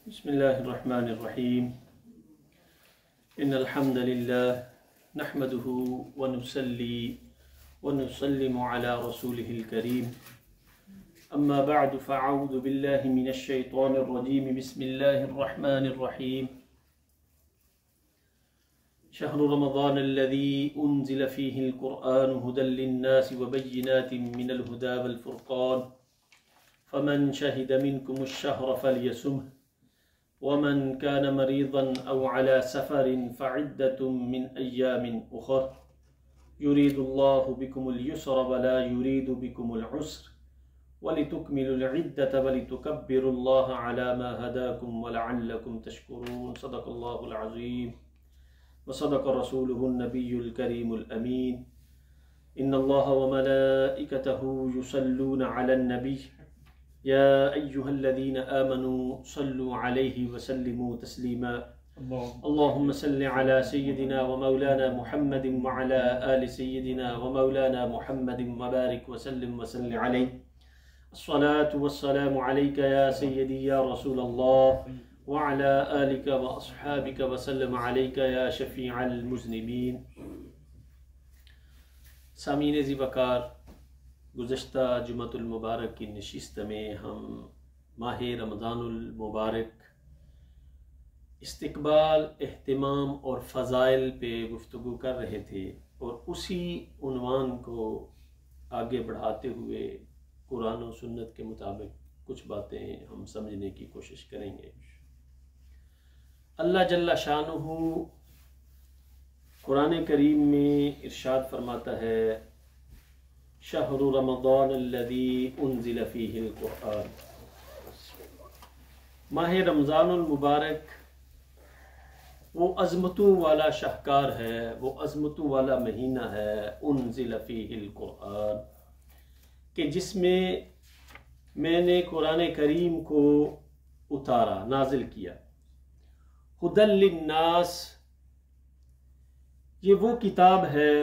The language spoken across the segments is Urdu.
بسم الله الرحمن الرحيم إن الحمد لله نحمده ونصلي ونسلم على رسوله الكريم أما بعد فأعوذ بالله من الشيطان الرجيم بسم الله الرحمن الرحيم شهر رمضان الذي أنزل فيه القرآن هدى للناس وبينات من الهدى والفرقان فمن شهد منكم الشهر فليصمه ومن كان مريضا أو على سفر فعدة من أيام أخر يريد الله بكم اليسر ولا يريد بكم العسر ولتكملوا العدة ولتكبروا الله على ما هداكم ولعلكم تشكرون صدق الله العظيم وصدق رسوله النبي الكريم الأمين إن الله وملائكته يصلون على النبي يا أيها الذين آمنوا صلوا عليه وسلموا تسليما اللهم صل على سيدنا ومولانا محمد وعلى آل سيدنا ومولانا محمد وبارك وسلم وسل عليه الصلاة والسلام عليك يا سيدي يا رسول الله وعلى آلك وأصحابك وسلم عليك يا شفيع المذنبين. سامعین ذی وقار، گزشتہ جمعۃ المبارک کی نشست میں ہم ماہ رمضان المبارک استقبال، اہتمام اور فضائل پہ گفتگو کر رہے تھے، اور اسی عنوان کو آگے بڑھاتے ہوئے قرآن و سنت کے مطابق کچھ باتیں ہم سمجھنے کی کوشش کریں گے. اللہ جل شانہ قرآن کریم میں ارشاد فرماتا ہے شہر رمضان الذی انزل فیہ القرآن. ماہ رمضان المبارک وہ عظمتوں والا شاہکار ہے، وہ عظمتوں والا مہینہ ہے، انزل فیہ القرآن، کہ جس میں نے قرآن کریم کو اتارا، نازل کیا. ہدی للناس، یہ وہ کتاب ہے،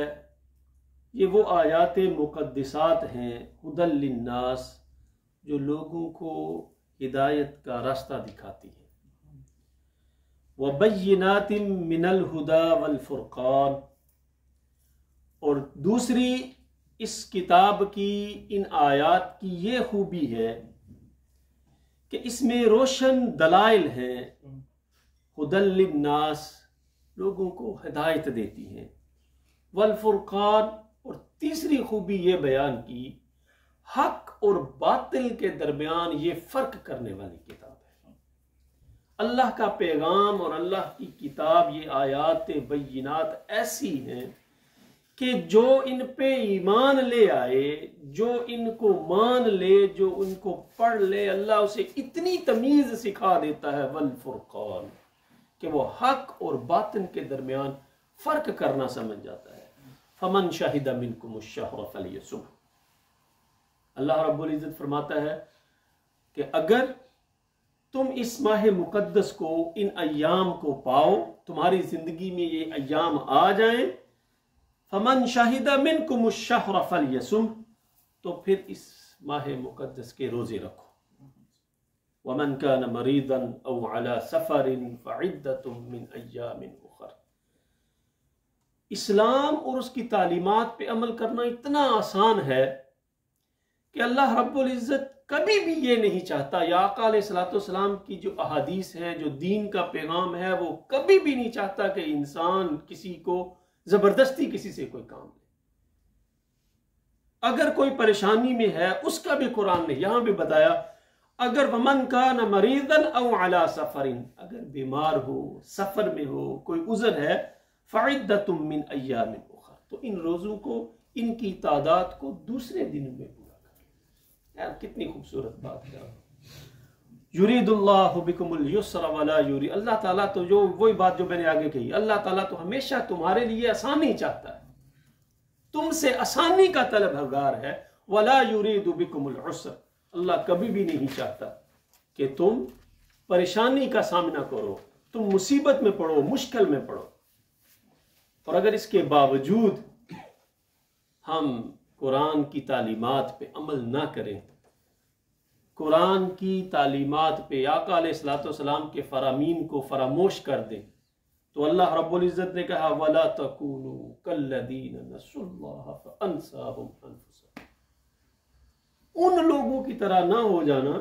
یہ وہ آیات مقدسات ہیں، ہدی للناس، جو لوگوں کو ہدایت کا راستہ دکھاتی ہیں. وبینات من الہدی والفرقان، اور دوسری اس کتاب کی، ان آیات کی یہ خوبی ہے کہ اس میں روشن دلائل ہیں. ہدی للناس، لوگوں کو ہدایت دیتی ہیں. والفرقان، اور تیسری خوبی یہ بیان کی، حق اور باطل کے درمیان یہ فرق کرنے والی کتاب ہے. اللہ کا پیغام اور اللہ کی کتاب، یہ آیات بینات ایسی ہیں کہ جو ان پہ ایمان لے آئے، جو ان کو مان لے، جو ان کو پڑھ لے، اللہ اسے اتنی تمیز سکھا دیتا ہے والفرقان، کہ وہ حق اور باطن کے درمیان فرق کرنا سمجھ جاتا ہے. فمن شہد منکم الشہر فلیصم. اللہ رب العزت فرماتا ہے کہ اگر تم اس ماہ مقدس کو، ان ایام کو پاؤ، تمہاری زندگی میں یہ ایام آ جائیں، فمن شہد منکم الشہر فلیصم، تو پھر اس ماہ مقدس کے روزے رکھو. ومن كان مريضا او على سفر فعدة من ايام اخر. اسلام اور اس کی تعلیمات پہ عمل کرنا اتنا آسان ہے کہ اللہ رب العزت کبھی بھی یہ نہیں چاہتا، یا آقا علیہ الصلوۃ والسلام کی جو احادیث ہیں، جو دین کا پیغام ہے، وہ کبھی بھی نہیں چاہتا کہ انسان کسی کو زبردستی کسی سے کوئی کام لے. اگر کوئی پریشانی میں ہے، اس کا بھی قرآن نے یہاں بھی بتایا، اگر ومن کان مریضا او علی سفر، اگر بیمار ہو، سفر میں ہو، کوئی عذر ہے، فعدۃ من ایام اخر، تو ان روزوں کو، ان کی تعداد کو دوسرے دن میں پورا کر. یار کتنی خوبصورت بات ہے. یرید اللہ بکم الیسر ولا یرید، اللہ تعالیٰ تو جو وہی بات جو میں نے آگے کہی، اللہ تعالیٰ تو ہمیشہ تمہارے لیے آسانی چاہتا ہے، تم سے آسانی کا طلبگار ہے. ولا یرید بکم العسر، اللہ کبھی بھی نہیں چاہتا کہ تم پریشانی کا سامنا کرو، تم مصیبت میں پڑو، مشکل میں پڑو. اور اگر اس کے باوجود ہم قرآن کی تعلیمات پہ عمل نہ کریں قرآن کی تعلیمات پہ، آقا علیہ الصلوۃ والسلام کے فرامین کو فراموش کر دیں، تو اللہ رب العزت نے کہا وَلَا تَكُونُوا كَالَّذِينَ نَسُوا اللَّهَ فَأَنسَاهُمْ أَنفُسَهُمْ، ان لوگوں کی طرح نہ ہو جانا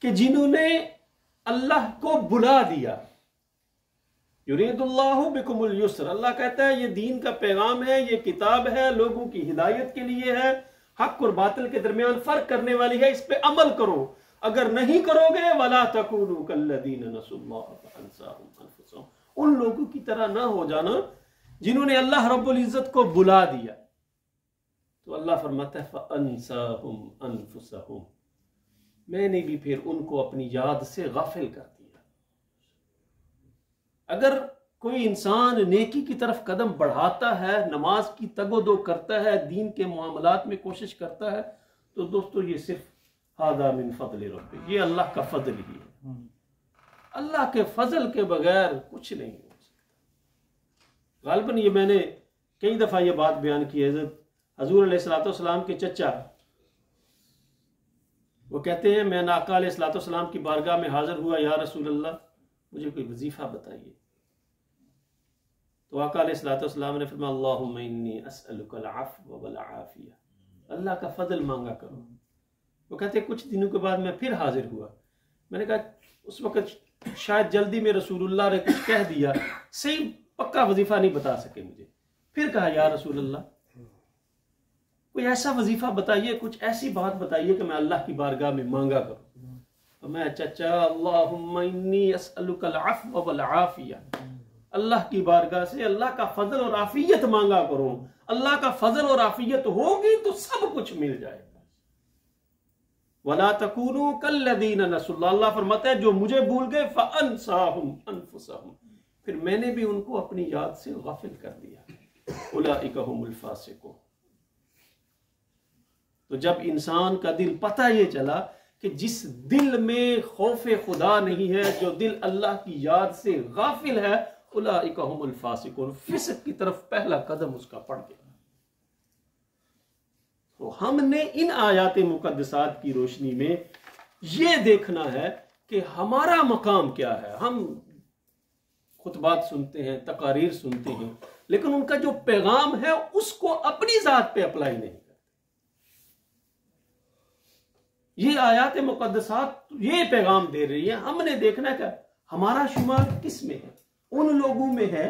کہ جنہوں نے اللہ کو بلا دیا۔ یرید اللہ بکم اليسر، اللہ کہتا ہے یہ دین کا پیغام ہے، یہ کتاب ہے، لوگوں کی ہدایت کے لیے ہے، حق اور باطل کے درمیان فرق کرنے والی ہے، اس پہ عمل کرو۔ اگر نہیں کرو گے وَلَا تَكُونُوا كَالَّذِينَ نَسُوا اللَّهَ فَأَنسَاهُمْ أَنفُسَهُمْ، ان لوگوں کی طرح نہ ہو جانا جنہوں نے اللہ رب العزت کو بلا دیا۔ تو اللہ فرماتا ہے فَأَنسَاهُمْ أَنفُسَهُمْ، میں نے بھی پھر ان کو اپنی یاد سے غافل کر دیا۔ اگر کوئی انسان نیکی کی طرف قدم بڑھاتا ہے، نماز کی تگ و دو کرتا ہے، دین کے معاملات میں کوشش کرتا ہے، تو دوستو یہ صرف ھذا من فضل ربی، یہ اللہ کا فضل ہی ہے۔ اللہ کے فضل کے بغیر کچھ نہیں ہو سکتا۔ غالباً یہ میں نے کئی دفعہ یہ بات بیان کی ہے، حضور علیہ الصلوۃ والسلام کے چچا وہ کہتے ہیں میں آقا علیہ الصلوۃ والسلام کی بارگاہ میں حاضر ہوا، یا رسول اللہ مجھے کوئی وظیفہ بتائیے۔ تو آقا علیہ الصلوۃ والسلام نے فرمایا اللہم انی اسألک العفو والعافیہ، اللہ کا فضل مانگا کرو۔ وہ کہتے ہیں کچھ دنوں کے بعد میں پھر حاضر ہوا، میں نے کہا اس وقت شاید جلدی میں رسول اللہ نے کچھ کہہ دیا، صحیح پکا وظیفہ نہیں بتا سکے مجھے۔ پھر کہا یا رسول اللہ کوئی ایسا وظیفہ بتائیے، کچھ ایسی بات بتائیے کہ میں اللہ کی بارگاہ میں مانگا کروں۔ تو میں چچا اللہم انی اسألک العفو والعافیہ، اللہ کی بارگاہ سے اللہ کا فضل اور عافیت مانگا کروں، اللہ کا فضل اور عافیت ہوگی تو سب کچھ مل جائے گا۔ وَلَا تَكُونُوا كَالَّذِينَ نَسُوا اللَّهَ، اللہ فرماتا ہے جو مجھے بھول گئے فَأَنسَاهُمْ أَنفُسَهُمْ، پھر میں نے بھی ان کو اپنی یاد سے غافل کر دیا۔ أُولَئِكَ هُمُ الْفَاسِقُونَ۔ تو جب انسان کا دل پتہ یہ چلا کہ جس دل میں خوف خدا نہیں ہے، جو دل اللہ کی یاد سے غافل ہے، اولئک هم الفاسقون، فسق کی طرف پہلا قدم اس کا پڑ گیا۔ تو ہم نے ان آیات مقدسات کی روشنی میں یہ دیکھنا ہے کہ ہمارا مقام کیا ہے۔ ہم خطبات سنتے ہیں، تقاریر سنتے ہیں، لیکن ان کا جو پیغام ہے اس کو اپنی ذات پہ اپلائی نہیں کرتے۔ یہ آیات مقدسات یہ پیغام دے رہی ہے، ہم نے دیکھنا کہ ہمارا شمار کس میں ہے۔ ان لوگوں میں ہے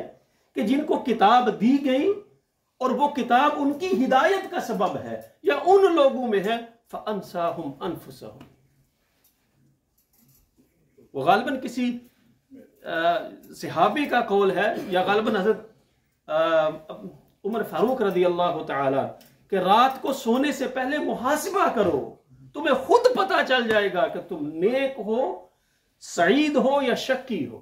کہ جن کو کتاب دی گئی اور وہ کتاب ان کی ہدایت کا سبب ہے، یا ان لوگوں میں ہے فَأَنسَاهُمْ أَنفُسَهُمْ۔ وہ غالباً کسی صحابی کا قول ہے، یا غالباً حضرت عمر فاروق رضی اللہ تعالی، کہ رات کو سونے سے پہلے محاسبہ کرو، تمہیں خود پتا چل جائے گا کہ تم نیک ہو، سعید ہو یا شکی ہو،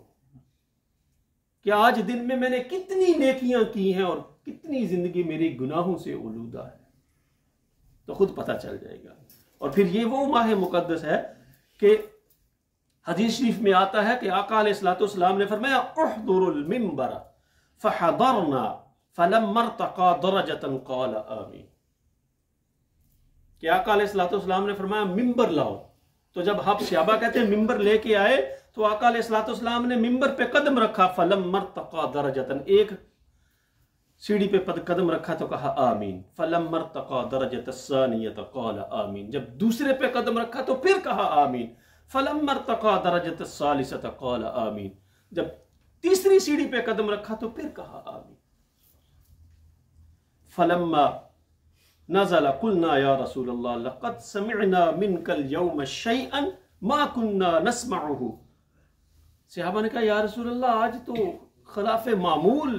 کہ آج دن میں نے کتنی نیکیاں کی ہیں اور کتنی زندگی میری گناہوں سے آلودہ ہے، تو خود پتہ چل جائے گا۔ اور پھر یہ وہ ماہ مقدس ہے کہ حدیث شریف میں آتا ہے کہ آقا علیہ الصلوۃ والسلام نے فرمایا احضروا المنبر فحضرنا فلما ارتقى درجة قال آمین، کہ آقا علیہ الصلوۃ والسلام نے فرمایا ممبر لاؤ، تو جب آپ صحابہ کہتے ہیں ممبر لے کے آئے تو آقا علیہ الصلوۃ والسلام نے ممبر پہ قدم رکھا، فلما ارتقى درجة، ایک سیڑھی پہ قدم رکھا تو کہا آمین، فلما ارتقى درجة الثانية قال آمین، جب دوسرے پہ قدم رکھا تو پھر کہا آمین، فلما ارتقى درجة الثالثة قال آمین، جب تیسری سیڑھی پہ قدم رکھا تو پھر کہا آمین، فلما نزل قلنا یا رسول اللہ لقد سمعنا منك اليوم شيئا ما كنا نسمعه، صحابہ نے کہا یا رسول اللہ آج تو خلاف معمول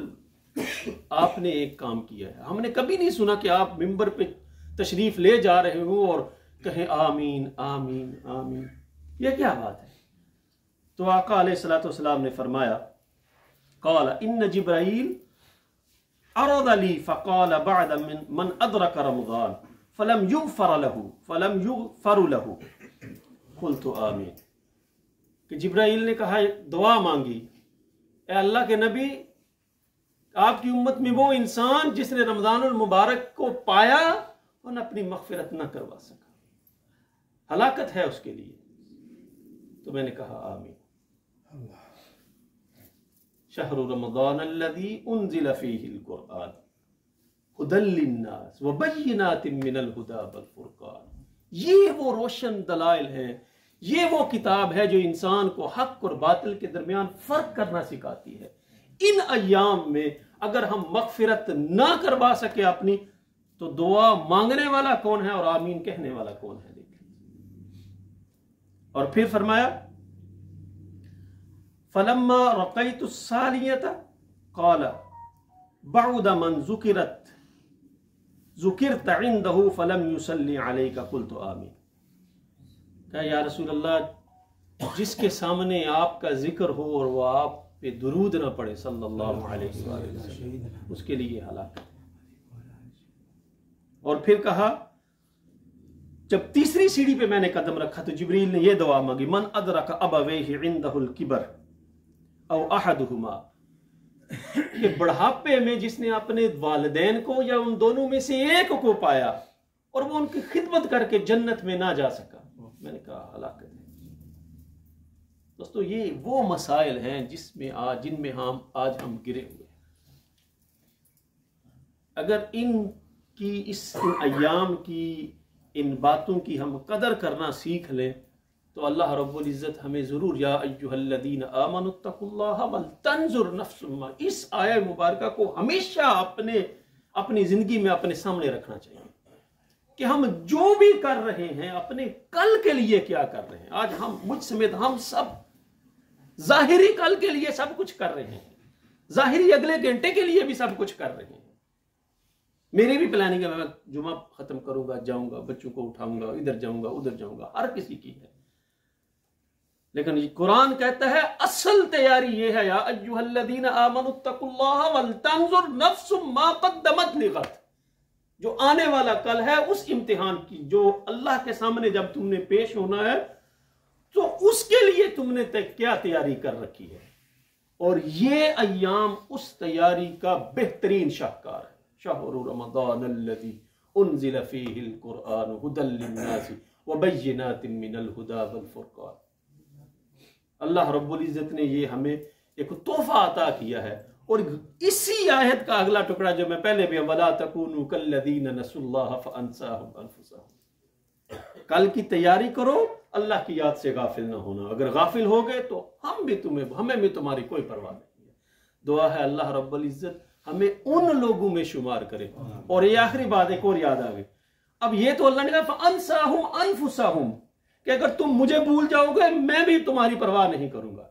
آپ نے ایک کام کیا ہے، ہم نے کبھی نہیں سنا کہ آپ ممبر پہ تشریف لے جا رہے ہو اور کہیں آمین آمین آمین، یہ کیا بات ہے؟ تو آقا علیہ الصلوۃ والسلام نے فرمایا قال ان جبرائیل عرض لی فقال بعد من ادرک رمضان فلم یغفر له قلت آمین، کہ جبرائیل نے کہا دعا مانگی، اے اللہ کے نبی آپ کی امت میں وہ انسان جس نے رمضان المبارک کو پایا اور اپنی مغفرت نہ کروا سکا۔ ہلاکت ہے اس کے لیے. تو میں نے کہا آمین. شہر رمضان الذی انزل فیہ القرآن ھدی للناس وبینات من الھدی والفرقان. یہ وہ روشن دلائل ہیں، یہ وہ کتاب ہے جو انسان کو حق اور باطل کے درمیان فرق کرنا سکھاتی ہے. ان ایام میں اگر ہم مغفرت نہ کروا سکے اپنی، تو دعا مانگنے والا کون ہے اور آمین کہنے والا کون ہے؟ دیکھیں. اور پھر فرمایا فلما رقیت الثانیۃ قال بعد من ذکرت عنده فلم يصلی علیک قلت آمین. کہ یا رسول اللہ، جس کے سامنے آپ کا ذکر ہو اور وہ آپ پہ درود نہ پڑے صلی اللہ علیہ وسلم، اس کے لیے ہلاکت ہے. اور پھر کہا جب تیسری سیڑھی پہ میں نے قدم رکھا تو جبریل نے یہ دعا مانگی من ادرک ابویہ عنده الکبر او احدہما، کہ بڑھاپے میں جس نے اپنے والدین کو یا ان دونوں میں سے ایک کو پایا اور وہ ان کی خدمت کر کے جنت میں نہ جا سکا، میں نے کہا ہلاکت ہے. دوستو یہ وہ مسائل ہیں جن میں آج ہم گرے ہوئے ہیں. اگر ان ایام کی ان باتوں کی ہم قدر کرنا سیکھ لیں تو اللہ رب العزت ہمیں ضرور یا ایھا الذین آمنوا اتقوا اللہ ولتنظر نفس ما، اس آیہ مبارکہ کو ہمیشہ اپنی زندگی میں اپنے سامنے رکھنا چاہیے کہ ہم جو بھی کر رہے ہیں اپنے کل کے لیے کیا کر رہے ہیں. آج ہم مجھ سمیت ہم سب ظاہری کل کے لیے سب کچھ کر رہے ہیں، ظاہری اگلے گھنٹے کے لیے بھی سب کچھ کر رہے ہیں. میری بھی پلاننگ ہے، میں جمعہ ختم کروں گا، جاؤں گا، بچوں کو اٹھاؤں گا، ادھر جاؤں گا ادھر جاؤں گا، ہر کسی کی ہے. لیکن قرآن کہتا ہے اصل تیاری یہ ہے یا ایھا الذین آمنوا اتقوا اللہ ولتنظر نفس ما قدمت لغد. جو آنے والا کل ہے اس امتحان کی، جو اللہ کے سامنے جب تم نے پیش ہونا ہے تو اس کے لیے تم نے کیا تیاری کر رکھی ہے. اور یہ ایام اس تیاری کا بہترین شاہکار ہے. شہر رمضان الذی انزل فیہ القرآن ھدی للناس وبینات من الھدی والفرقان. اللہ رب العزت نے یہ ہمیں ایک تحفہ عطا کیا ہے. اور اسی آیت کا اگلا ٹکڑا جو میں پہلے بھی وَلَا تَكُونُوا كَالَّذِينَ نَسُوا اللَّهَ فَأَنسَاهُمْ أَنفُسَهُمْ. کل کی تیاری کرو، اللہ کی یاد سے غافل نہ ہونا. اگر غافل ہو گئے تو ہمیں بھی تمہاری کوئی پرواہ نہیں ہے. دعا ہے اللہ رب العزت ہمیں ان لوگوں میں شمار کرے. اور یہ آخری بات ایک اور یاد آ گئی. اب یہ تو اللہ نے کہا فَأَنسَاهُمْ أَنفُسَهُمْ کہ اگر تم مجھے بھول جاؤ گے میں بھی تمہاری پرواہ نہیں کروں گا.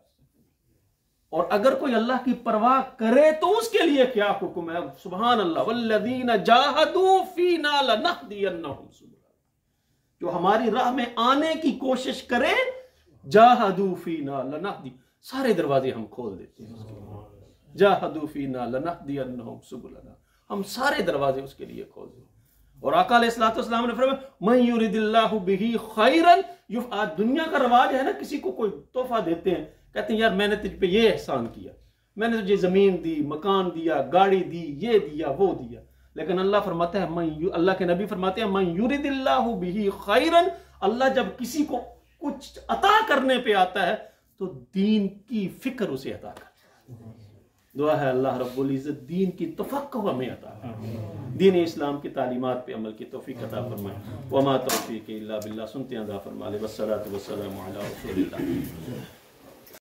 اور اگر کوئی اللہ کی پرواہ کرے تو اس کے لیے کیا حکم ہے؟ سبحان اللہ، والذین جاہدوا فینا لنہدینہم سبلنا. جو ہماری راہ میں آنے کی کوشش کرے، جاہدوا فینا لنہدی، سارے دروازے ہم کھول دیتے ہیں اس کے لیے. جاہدوا فینا لنہدینہم سبلنا، ہم سارے دروازے اس کے لیے کھول دیتے ہیں. اور آقا علیہ الصلوۃ والسلام نے فرمایا من یرید اللہ بہ خیرا. آج دنیا کا رواج ہے نا، کسی کو کوئی تحفہ دیتے ہیں، کہتے ہیں یار میں نے تجھ پہ یہ احسان کیا، میں نے تجھے زمین دی، مکان دیا، گاڑی دی، یہ دیا وہ دیا. لیکن اللہ فرماتا ہے اللہ کے نبی فرماتے ہیں من یرید اللہ بہ خیرا. اللہ جب کسی کو کچھ عطا کرنے پہ آتا ہے تو دین کی فکر اسے عطا کرتا ہے. دعا ہے اللہ رب العزت دین کی تفقہ ہمیں عطا فرمائے، دین اسلام کی تعلیمات پہ عمل کی توفیق عطا فرمائے. وما توفیق الا باللہ. سنتے ہیں دعا فرما لے. والصلاۃ والسلام علی رسول اللہ.